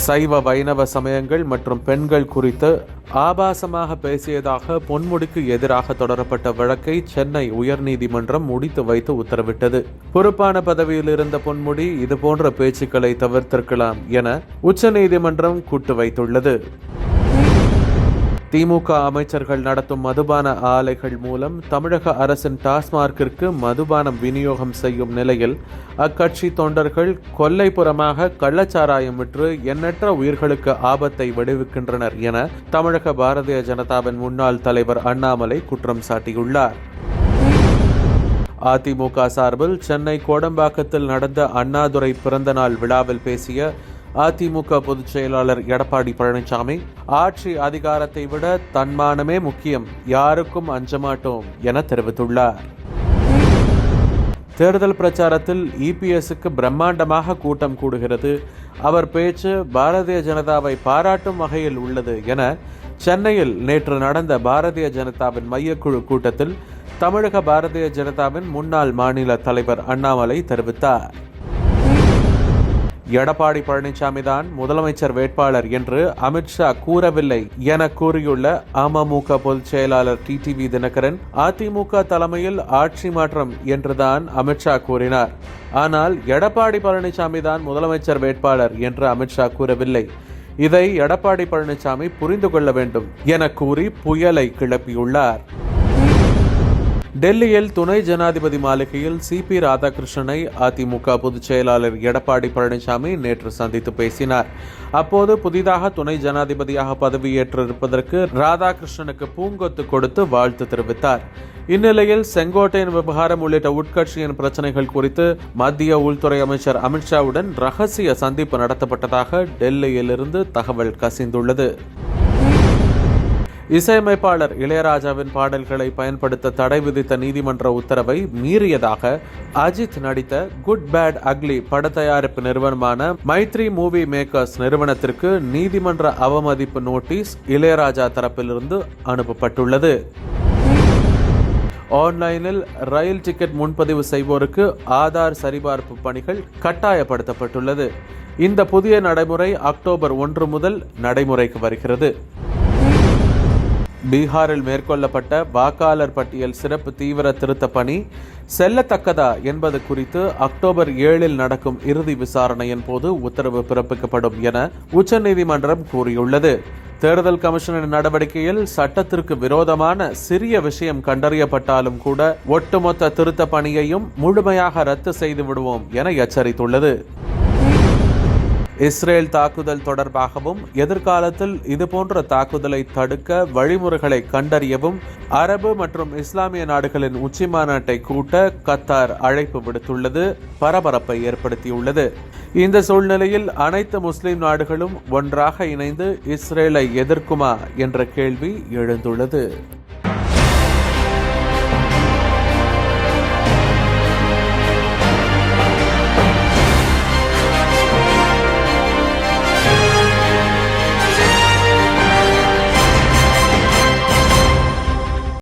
சைவ வைணவ சமயங்கள் மற்றும் பெண்கள் குறித்து ஆபாசமாக பேசியதாக பொன்முடிக்கு எதிராக தொடரப்பட்ட வழக்கை சென்னை உயர்நீதிமன்றம் முடித்து வைத்து உத்தரவிட்டது. பொறுப்பான பதவியில் இருந்த பொன்முடி இதுபோன்ற பேச்சுக்களை தவிர்த்திருக்கலாம் என உச்சநீதிமன்றம் கூட்டு வைத்துள்ளது. திமுக அமைச்சர்கள் நடத்தும் மதுபான ஆலைகள் மூலம் தமிழக அரசின் டாஸ்மார்க்கிற்கு மதுபானம் விநியோகம் செய்யும் நிலையில் அக்கட்சி தொண்டர்கள் கொல்லைப்புறமாக கள்ளச்சாராயம் விற்று எண்ணற்ற உயிர்களுக்கு ஆபத்தை விளைவிக்கின்றனர் என தமிழக பாரதிய ஜனதாவின் முன்னாள் தலைவர் அண்ணாமலை குற்றம் சாட்டியுள்ளார். அதிமுக சார்பில் சென்னை கோடம்பாக்கத்தில் நடந்த அண்ணாதுரை பிறந்தநாள் விழாவில் பேசிய அதிமுக பொதுச் செயலாளர் எடப்பாடி பழனிசாமி, ஆட்சி அதிகாரத்தை விட தன்மானமே முக்கியம், யாருக்கும் அஞ்சமாட்டோம் என தெரிவித்துள்ளார். தேர்தல் பிரச்சாரத்தில் இபிஎஸ்க்கு பிரம்மாண்டமாக கூட்டம் கூடுகிறது, அவர் பேச்சு பாரதிய ஜனதாவை பாராட்டும் வகையில் உள்ளது என சென்னையில் நேற்று நடந்த பாரதிய ஜனதாவின் மையக்குழு கூட்டத்தில் தமிழக பாரதிய ஜனதாவின் முன்னாள் மாநில தலைவர் அண்ணாமலை தெரிவித்தார். எடப்பாடி பழனிசாமி தான் முதலமைச்சர் வேட்பாளர் என்று அமித்ஷா கூறவில்லை என கூறியுள்ள அமமுக பொதுச் செயலாளர் டிடிவி தினகரன், அதிமுக தலைமையில் ஆட்சி மாற்றம் என்றுதான் அமித்ஷா கூறினார். ஆனால் எடப்பாடி பழனிசாமி தான் முதலமைச்சர் வேட்பாளர் என்று அமித்ஷா கூறவில்லை. இதை எடப்பாடி பழனிசாமி புரிந்து கொள்ள வேண்டும் என கூறி புயலை கிளப்பியுள்ளார். டெல்லியில் துணை ஜனாதிபதி மாளிகையில் சிபி ராதாகிருஷ்ணனை அதிமுக பொதுச் செயலாளர் எடப்பாடி பழனிசாமி நேற்று சந்தித்து பேசினார். அப்போது புதிதாக துணை ஜனாதிபதியாக பதவியேற்றிருப்பதற்கு ராதாகிருஷ்ணனுக்கு பூங்கொத்து கொடுத்து வாழ்த்து தெரிவித்தார். இந்நிலையில் செங்கோட்டையன் விவகாரம் உள்ளிட்ட உட்கட்சியின் பிரச்சனைகள் குறித்து மத்திய உள்துறை அமைச்சர் அமித்ஷாவுடன் ரகசிய சந்திப்பு நடத்தப்பட்டதாக டெல்லியிலிருந்து தகவல் கசிந்துள்ளது. இசையமைப்பாளர் இளையராஜாவின் பாடல்களை பயன்படுத்த தடை விதித்த நீதிமன்ற உத்தரவை மீறியதாக அஜித் நடித்த குட் பேட் அக்லி பட தயாரிப்பு நிறுவனமான மைத்ரி மூவி மேக்கர்ஸ் நிறுவனத்திற்கு நீதிமன்ற அவமதிப்பு நோட்டீஸ் இளையராஜா தரப்பிலிருந்து அனுப்பப்பட்டுள்ளது. ஆன்லைனில் ரயில் டிக்கெட் முன்பதிவு செய்வோருக்கு ஆதார் சரிபார்ப்பு பணிகள் கட்டாயப்படுத்தப்பட்டுள்ளது. இந்த புதிய நடைமுறை அக்டோபர் 1 முதல் நடைமுறைக்கு வருகிறது. பீகாரில் மேற்கொள்ளப்பட்ட வாக்காளர் பட்டியல் சிறப்பு தீவிர திருத்த பணி செல்லத்தக்கதா என்பது குறித்து அக்டோபர் 7 நடக்கும் இறுதி விசாரணையின் போது உத்தரவு பிறப்பிக்கப்படும் என உச்சநீதிமன்றம் கூறியுள்ளது. தேர்தல் கமிஷனின் நடவடிக்கையில் சட்டத்திற்கு விரோதமான சிறிய விஷயம் கண்டறியப்பட்டாலும் கூட ஒட்டுமொத்த திருத்த பணியையும் முழுமையாக ரத்து செய்து விடுவோம் என எச்சரித்துள்ளது. இஸ்ரேல் தாக்குதல் தொடர்பாகவும் எதிர்காலத்தில் இதுபோன்ற தாக்குதலை தடுக்க வழிமுறைகளை கண்டறியவும் அரபு மற்றும் இஸ்லாமிய நாடுகளின் உச்சி மாநாட்டை கூட்ட கத்தார் அழைப்பு விடுத்துள்ளது பரபரப்பை ஏற்படுத்தியுள்ளது. இந்த சூழ்நிலையில் அனைத்து முஸ்லிம் நாடுகளும் ஒன்றாக இணைந்து இஸ்ரேலை எதிர்க்குமா என்ற கேள்வி எழுந்துள்ளது.